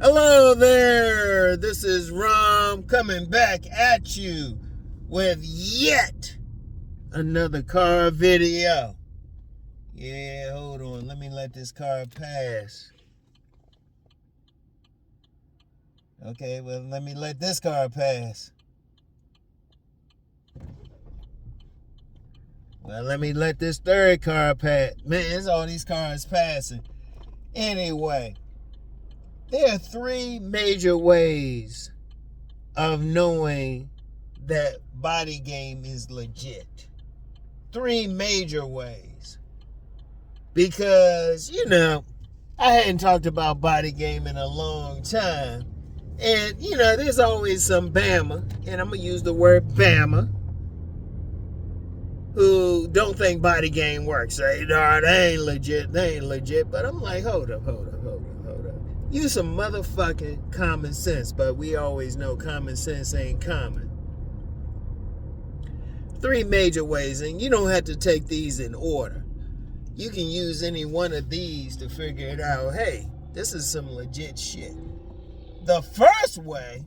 Hello there, this is Rom coming back at you with yet another car video. Yeah, hold on, let me let this car pass. Okay, well, let me let this car pass. Well, let me let this third car pass. Man, it's all these cars passing. Anyway, there are three major ways of knowing that body game is legit. Three major ways. Because, I hadn't talked about body game in a long time. And, there's always some Bama, and I'm going to use the word Bama, who don't think body game works. Say, no, they ain't legit. But I'm like, hold up. Use some motherfucking common sense, but we always know common sense ain't common. Three major ways, and you don't have to take these in order. You can use any one of these to figure it out. Hey, this is some legit shit. The first way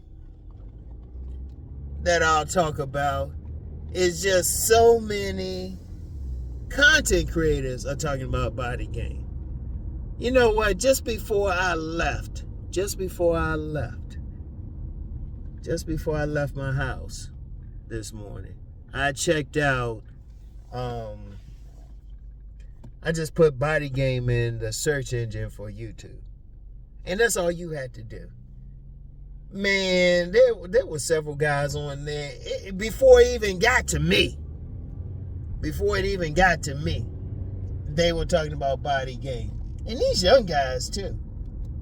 that I'll talk about is just so many content creators are talking about body game. You know what? Just before I left my house this morning, I checked out, I just put body game in the search engine for YouTube. And that's all you had to do. Man, there were several guys on there. Before it even got to me, they were talking about body game. And these young guys too.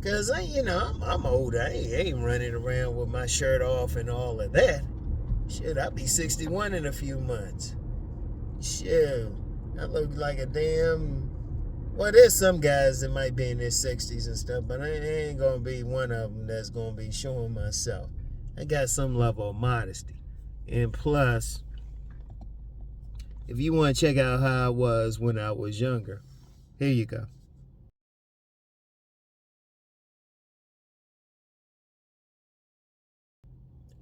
Because, I'm older. I ain't running around with my shirt off and all of that. Shit, I'll be 61 in a few months. Shit, I look like a damn... Well, there's some guys that might be in their 60s and stuff, but I ain't going to be one of them that's going to be showing myself. I got some level of modesty. And plus, if you want to check out how I was when I was younger, here you go.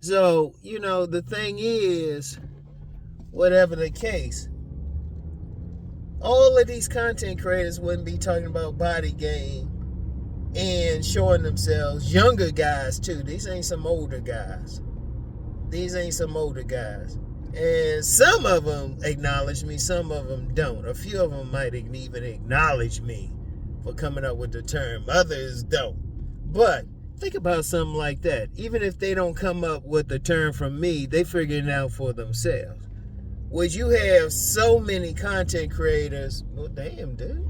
So, the thing is, whatever the case, all of these content creators wouldn't be talking about body game and showing themselves. Younger guys, too. These ain't some older guys. And some of them acknowledge me, some of them don't. A few of them might even acknowledge me for coming up with the term. Others don't. But think about something like that. Even if they don't come up with the term from me, they figuring it out for themselves. Would you have so many content creators? Well, damn, dude.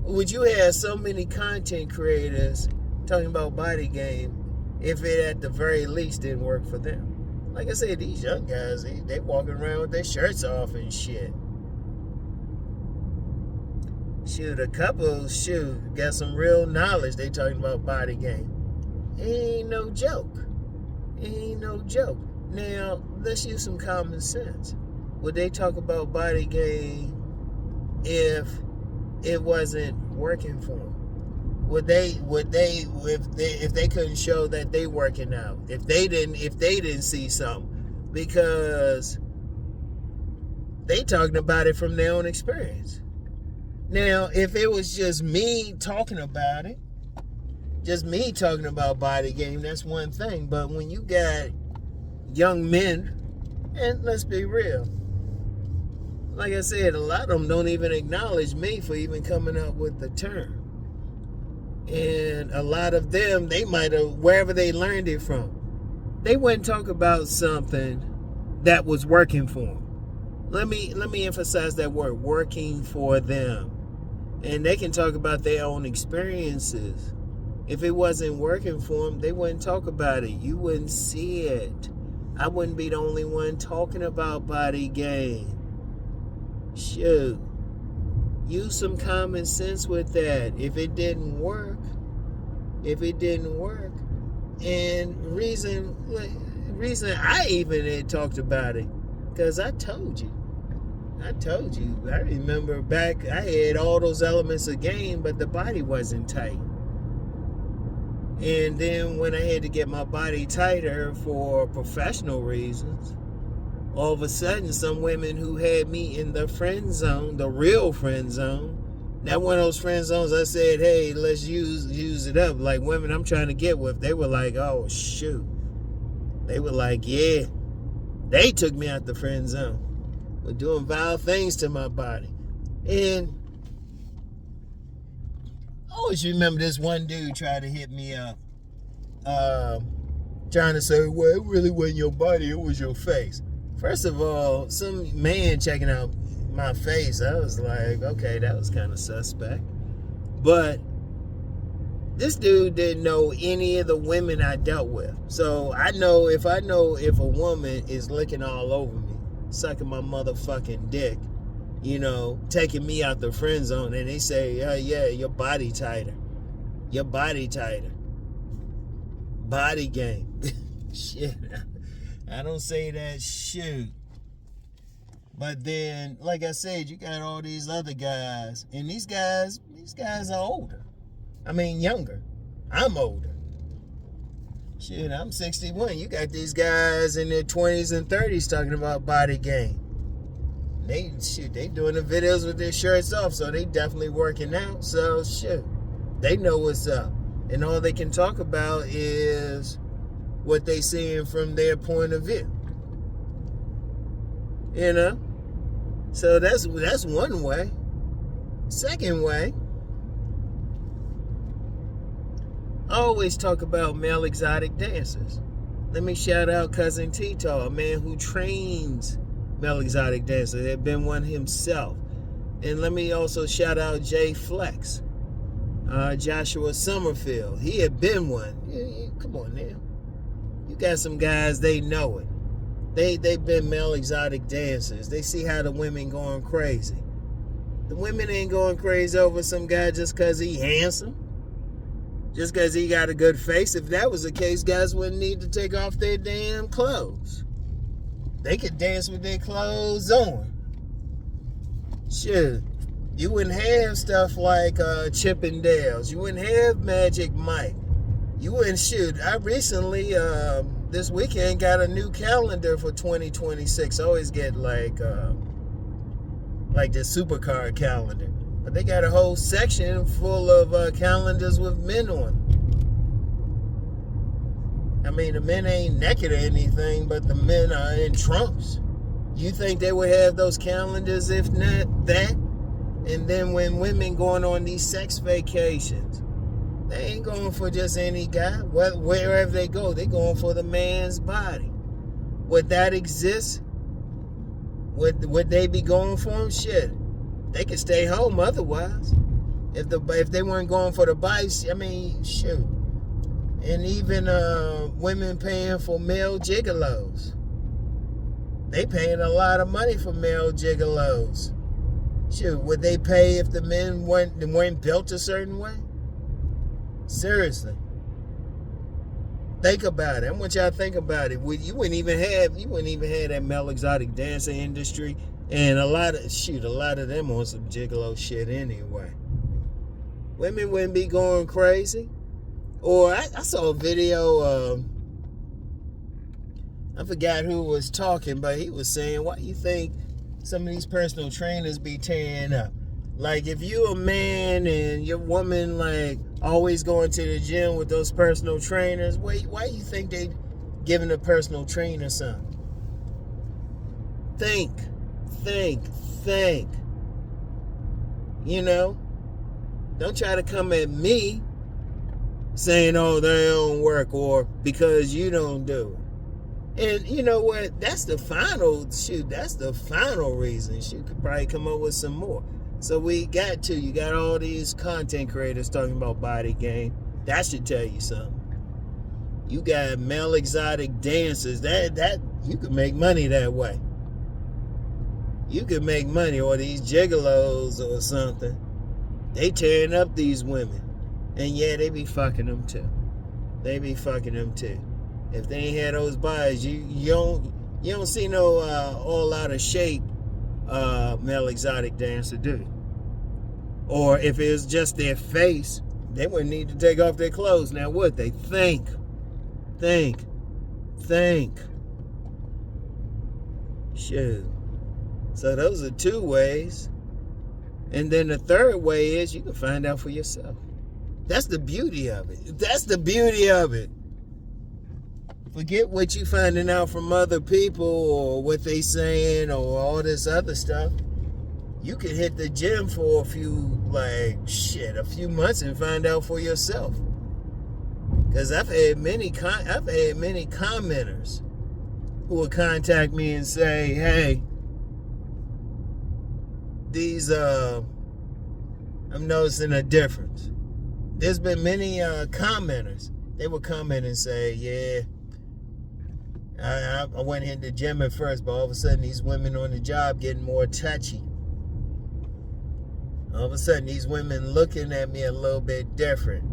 Would you have so many content creators talking about body game if it at the very least didn't work for them? Like I said, these young guys, they walking around with their shirts off and shit. Shoot, a couple, got some real knowledge. They talking about body game. It ain't no joke. Now, let's use some common sense. Would they talk about body game if it wasn't working for them? Would they if they couldn't show that they working out? If they didn't see something, because they talking about it from their own experience. Now, if it was just me talking about it, just me talking about body game, that's one thing. But when you got young men, and let's be real, like I said, a lot of them don't even acknowledge me for even coming up with the term. And a lot of them, they might have, wherever they learned it from, they wouldn't talk about something that was working for them. Let me emphasize that word, working for them. And they can talk about their own experiences. If it wasn't working for them, they wouldn't talk about it. You wouldn't see it. I wouldn't be the only one talking about body game. Shoot. Use some common sense with that. If it didn't work, and reason I even had talked about it, because I told you. I remember back, I had all those elements of game, but the body wasn't tight. And then when I had to get my body tighter for professional reasons, all of a sudden some women who had me in the friend zone, the real friend zone, not one of those friend zones I said, hey, let's use it up. Like women I'm trying to get with, they were like, oh shoot. They were like, yeah. They took me out the friend zone. Were doing vile things to my body. And I always remember this one dude tried to hit me up. Trying to say, well, it really wasn't your body, it was your face. First of all, some man checking out my face, I was like, okay, that was kind of suspect. But this dude didn't know any of the women I dealt with. So I know if a woman is licking all over me, sucking my motherfucking dick, you know, taking me out the friend zone, and they say, yeah, your body tighter. Your body tighter. Body game. Shit. I don't say that shit. But then, like I said, you got all these other guys, and these guys are older. I mean, younger. I'm older. Shit, I'm 61. You got these guys in their 20s and 30s talking about body game. They doing the videos with their shirts off, so they definitely working out. So, shit, they know what's up. And all they can talk about is what they seeing from their point of view. You know? So that's one way. Second way, I always talk about male exotic dancers. Let me shout out cousin T Taw, a man who trains male exotic dancers. Had been one himself. And let me also shout out Jay Flex, Joshua Summerfield. He had been one. Come on now. You got some guys, they know it. They've been male exotic dancers. They see how the women going crazy. The women ain't going crazy over some guy just because he handsome. Just because he got a good face. If that was the case, guys wouldn't need to take off their damn clothes. They could dance with their clothes on. Shit. You wouldn't have stuff like Chippendales. You wouldn't have Magic Mike. You wouldn't shoot. I recently, this weekend, got a new calendar for 2026. I always get like the supercar calendar. But they got a whole section full of calendars with men on. I mean, the men ain't naked or anything, but the men are in trunks. You think they would have those calendars if not that? And then when women going on these sex vacations, they ain't going for just any guy. Wherever they go, they going for the man's body. Would that exist? Would they be going for him? Shit. They could stay home otherwise. If they weren't going for the bikes, I mean, shoot. And even women paying for male gigolos. They paying a lot of money for male gigolos. Shoot, would they pay if the men weren't built a certain way? Seriously. Think about it. I want y'all to think about it. You wouldn't even have that male exotic dancing industry, and a lot of them on some gigolo shit anyway. Women wouldn't be going crazy. Or I saw a video, I forgot who was talking, but he was saying, why do you think some of these personal trainers be tearing up? Like, if you a man and your woman, like, always going to the gym with those personal trainers, why do you think they giving a personal trainer something? Think. You know? Don't try to come at me saying, oh, they don't work, or because you don't do it. And you know what? That's the final reason. You could probably come up with some more. So you got all these content creators talking about body game. That should tell you something. You got male exotic dancers. That you could make money that way. You could make money, or these gigolos or something. They tearing up these women. And yeah, they be fucking them too. If they ain't had those bodies, you don't see no all out of shape male exotic dancer, do you? Or if it was just their face, They wouldn't need to take off their clothes. Now what? They think. Shoot. So those are two ways. And then the third way is you can find out for yourself. That's the beauty of it. Forget what you finding out from other people or what they saying or all this other stuff. You can hit the gym for a few months and find out for yourself. Because I've had many commenters who will contact me and say, hey, I'm noticing a difference. There's been many commenters. They would comment and say, yeah, I went in the gym at first, but all of a sudden these women on the job getting more touchy. All of a sudden these women looking at me a little bit different.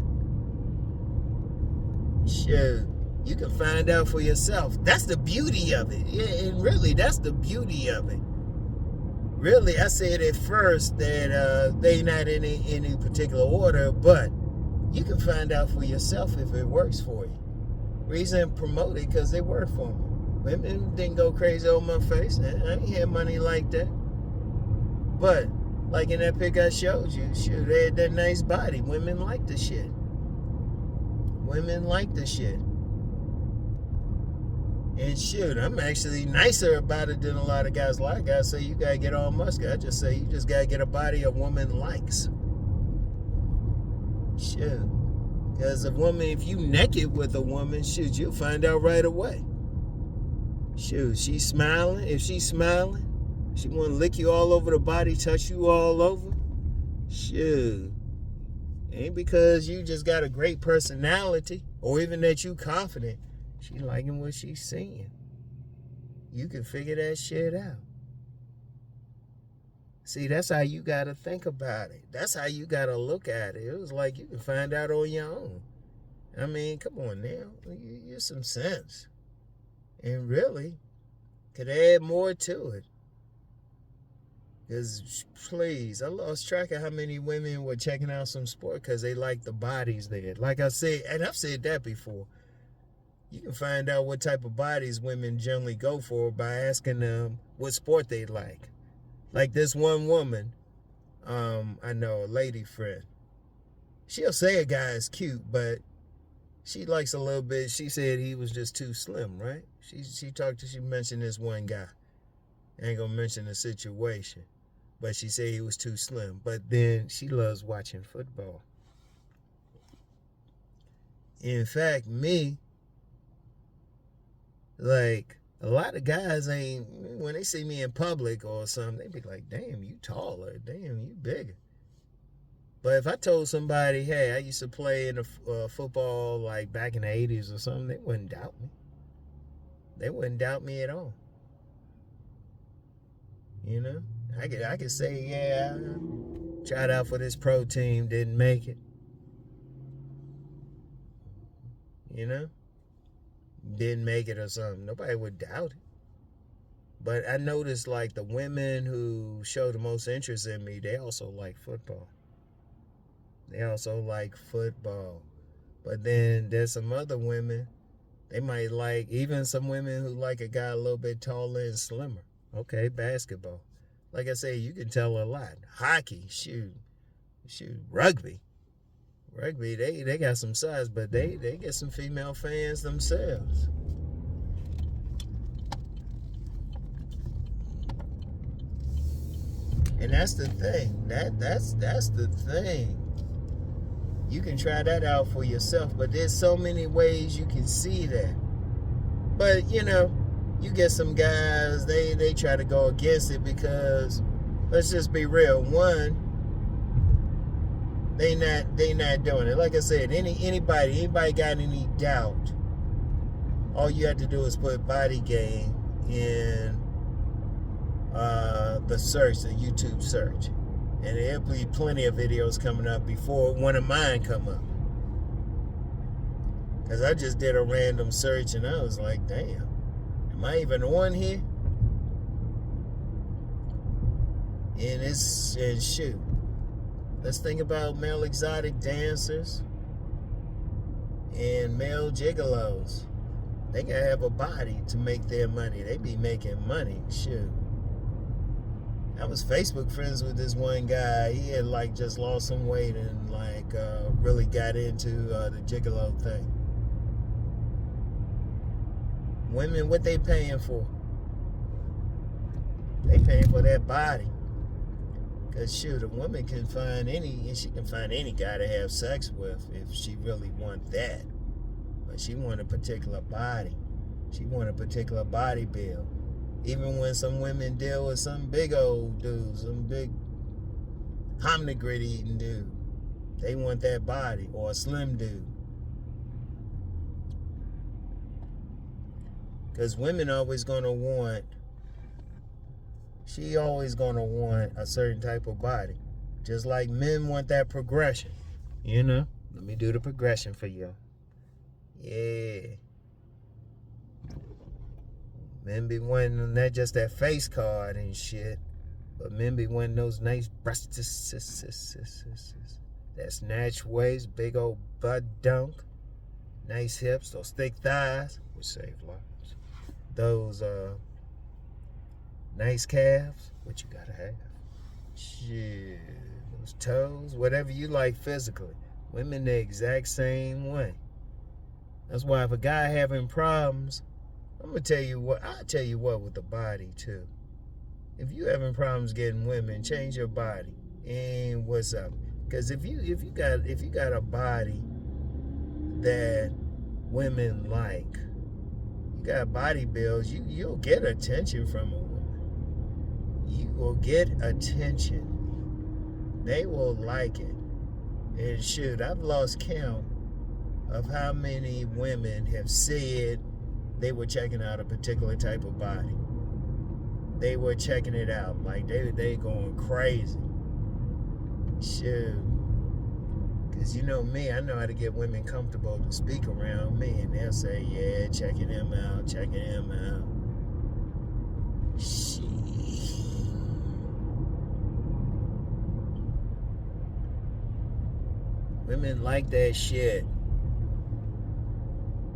Sure, you can find out for yourself. That's the beauty of it. Yeah, and really, that's the beauty of it. Really, I said at first that they not in any particular order, but you can find out for yourself if it works for you. Reason promote it because they work for me. Women didn't go crazy on my face. I ain't had money like that. But like in that pic I showed you, shoot, they had that nice body. Women like the shit. And shoot, I'm actually nicer about it than a lot of guys. A lot of guys say you gotta get all muscular. I just say you just gotta get a body a woman likes. Shoot. Because if you naked with a woman, shoot, you'll find out right away. Shoot, she's smiling. If she's smiling, she want to lick you all over the body, touch you all over. Shoot. Ain't because you just got a great personality or even that you confident. She liking what she's seeing. You can figure that shit out. See, that's how you got to think about it. That's how you got to look at it. It was like you can find out on your own. I mean, come on now. Use some sense. And really, could add more to it. Because, please, I lost track of how many women were checking out some sport because they like the bodies there. Like I said, and I've said that before. You can find out what type of bodies women generally go for by asking them what sport they like. Like this one woman, I know, a lady friend. She'll say a guy is cute, but she likes a little bit. She said he was just too slim, right? She mentioned this one guy. I ain't gonna mention the situation, but she said he was too slim. But then she loves watching football. In fact, like, a lot of guys when they see me in public or something, they be like, damn, you taller. Damn, you bigger. But if I told somebody, hey, I used to play in a football like back in the 80s or something, they wouldn't doubt me. They wouldn't doubt me at all. You know? I could say, yeah, I tried out for this pro team, didn't make it. You know? Didn't make it or something. Nobody would doubt it. But I noticed like the women who show the most interest in me, they also like football. But then there's some other women, they might like, even some women who like a guy a little bit taller and slimmer. Okay, basketball. Like I say, you can tell a lot. Hockey, shoot, rugby. Rugby, they got some size, but they get some female fans themselves. And that's the thing. That's the thing. You can try that out for yourself, but there's so many ways you can see that. But you know, you get some guys, they try to go against it because, let's just be real, one, they not doing it. Like I said, anybody got any doubt, all you have to do is put body game in the search, the YouTube search, and there'll be plenty of videos coming up before one of mine come up. Because I just did a random search and I was like, damn, am I even on here? And shoot, Let's think about male exotic dancers and male gigolos. They gotta have a body to make their money. They be making money. Shoot. I was Facebook friends with this one guy. He had like just lost some weight and like really got into the gigolo thing. Women, what they paying for? They paying for that body. Cause shoot, a woman can find any guy to have sex with if she really want that. But she want a particular body. She want a particular body build. Even when some women deal with some big old dudes, some big hominy eating dude, they want that body, or a slim dude. Cause women always gonna want. She always gonna want a certain type of body. Just like men want that progression. You know? Let me do the progression for you. Yeah. Men be wanting not just that face card and shit, but men be wanting those nice breasts, that snatch waist, big old butt dunk, nice hips, those thick thighs, which save lives. Those nice calves, what you gotta have. Shit, those toes, whatever you like physically. Women the exact same way. That's why if a guy having problems, I'm gonna tell you what. I'll tell you what with the body too. If you having problems getting women, change your body. And what's up? Because if you got a body that women like, you got body builds, you'll get attention from a woman. You will get attention. They will like it. And shoot, I've lost count of how many women have said they were checking out a particular type of body. They were checking it out. Like, they going crazy. Shoot. Because you know me, I know how to get women comfortable to speak around me. And they'll say, yeah, checking him out, checking him out. Shit. Women like that shit.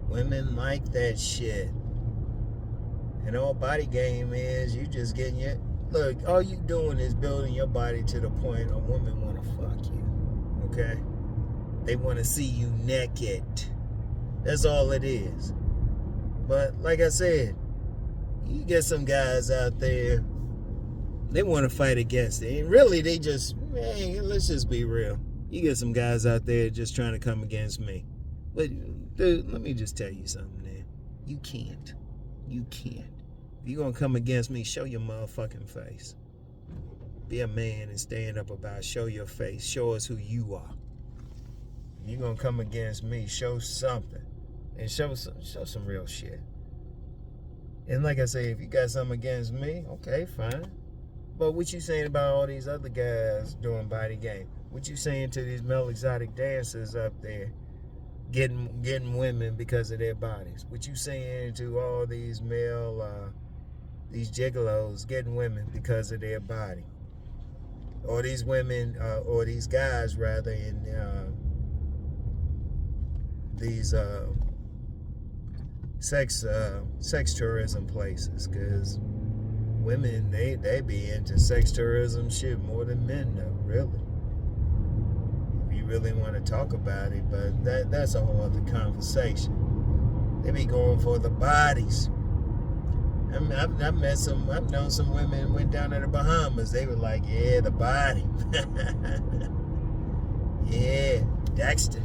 Women like that shit. And all body game is you just getting your... Look, all you doing is building your body to the point a woman want to fuck you. Okay? They want to see you naked. That's all it is. But like I said, you get some guys out there, they want to fight against it. And really, they just... Man, let's just be real. You get some guys out there just trying to come against me. But, dude, let me just tell you something, man. You can't. You can't. If you're going to come against me, show your motherfucking face. Be a man and stand up about it. Show your face. Show us who you are. If you're going to come against me, show something. And show some real shit. And like I say, if you got something against me, okay, fine. But what you saying about all these other guys doing body game? What you saying to these male exotic dancers up there getting women because of their bodies? What you saying to all these male, these gigolos getting women because of their body? Or these women, or these guys rather, in these sex tourism places? Because women, they be into sex tourism shit more than men though, really. Really want to talk about it, but that's a whole other conversation. They be going for the bodies. I've known some women went down to the Bahamas. They were like, yeah, the body. Yeah, Dexter.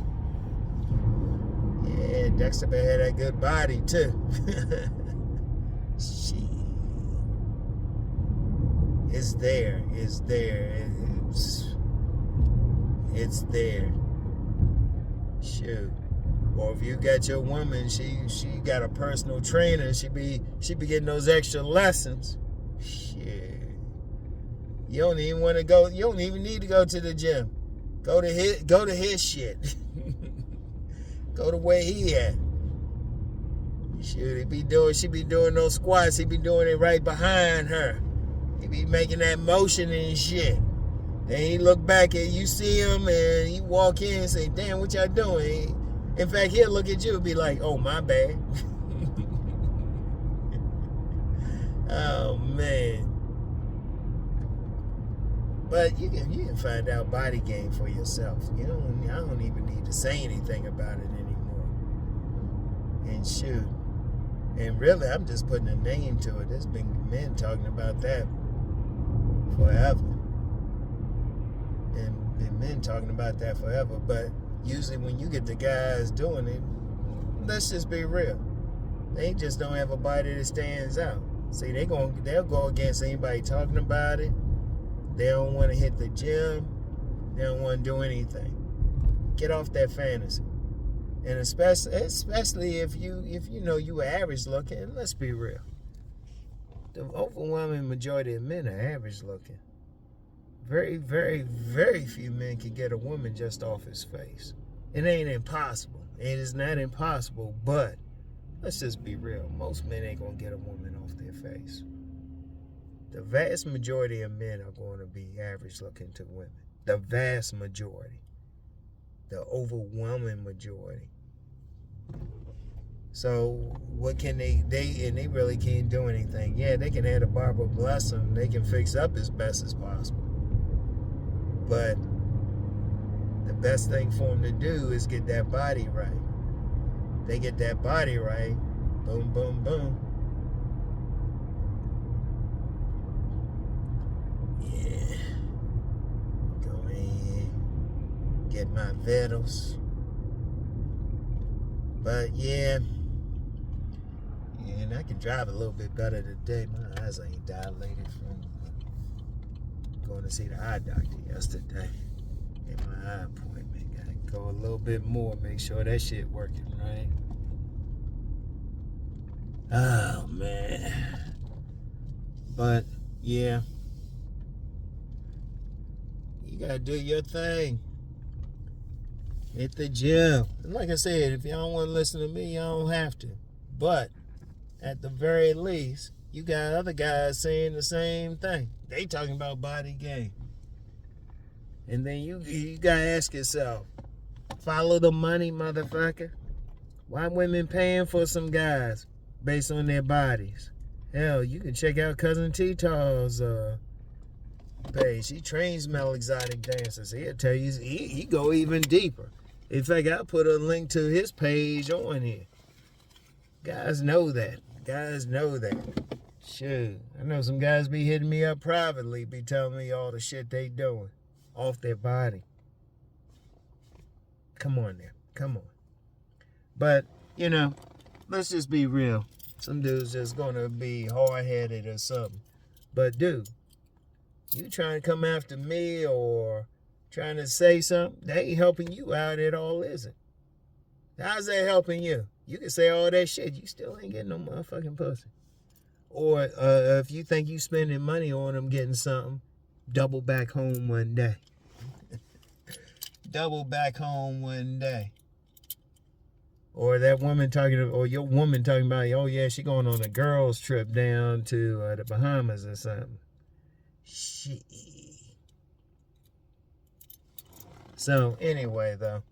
Yeah, Dexter had that good body too. Shit. It's there. It's there. Shoot. Or if you got your woman, she got a personal trainer, she be getting those extra lessons. Shit. You don't even want to go, you don't even need to go to the gym. Go to his shit. Go to where he at. Shoot, she be doing those squats, he be doing it right behind her. He be making that motion and shit. And he look back and you see him and you walk in and say, damn, what y'all doing? In fact, he'll look at you and be like, oh, my bad. Oh, man. But you can find out body game for yourself. I don't even need to say anything about it anymore. And shoot. And really, I'm just putting a name to it. There's been men talking about that forever. And been men talking about that forever. But usually when you get the guys doing it, let's just be real. They just don't have a body that stands out. See, they'll go against anybody talking about it. They don't want to hit the gym. They don't want to do anything. Get off that fantasy. And especially if you know you average looking, let's be real. The overwhelming majority of men are average looking. Very, very, very few men can get a woman just off his face. It ain't impossible. It is not impossible, but let's just be real. Most men ain't gonna get a woman off their face. The vast majority of men are going to be average looking to women. The vast majority. The overwhelming majority. So what can they really can't do anything. Yeah, they can have the barber bless them. They can fix up as best as possible. But the best thing for them to do is get that body right. They get that body right. Boom, boom, boom. Yeah. Go ahead. Get my vitals. But yeah. And I can drive a little bit better today. My eyes ain't dilated from going to see the eye doctor yesterday. Get my eye appointment. Gotta go a little bit more. Make sure that shit working right. Oh man. But yeah. You gotta do your thing. Hit the gym. And like I said, if y'all don't want to listen to me, y'all don't have to. But at the very least, you got other guys saying the same thing. They talking about body game. And then you gotta ask yourself, follow the money, motherfucker. Why women paying for some guys based on their bodies? Hell, you can check out Cousin T Taw's page. He trains male exotic dancers. He'll tell you he go even deeper. In fact, I'll put a link to his page on here. Guys know that. Guys know that. Shoot. I know some guys be hitting me up privately, be telling me all the shit they doing off their body. Come on now. Come on. But, let's just be real. Some dude's just gonna be hard-headed or something. But dude, you trying to come after me or trying to say something, that ain't helping you out at all, is it? How's that helping you? You can say all that shit, you still ain't getting no motherfucking pussy. Or if you think you spending money on them getting something, double back home one day. Double back home one day. Or that woman or your woman talking about, oh yeah, she going on a girls trip down to the Bahamas or something. Shit. So anyway, though,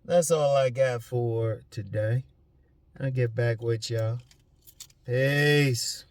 that's all I got for today. I'll get back with y'all. Peace.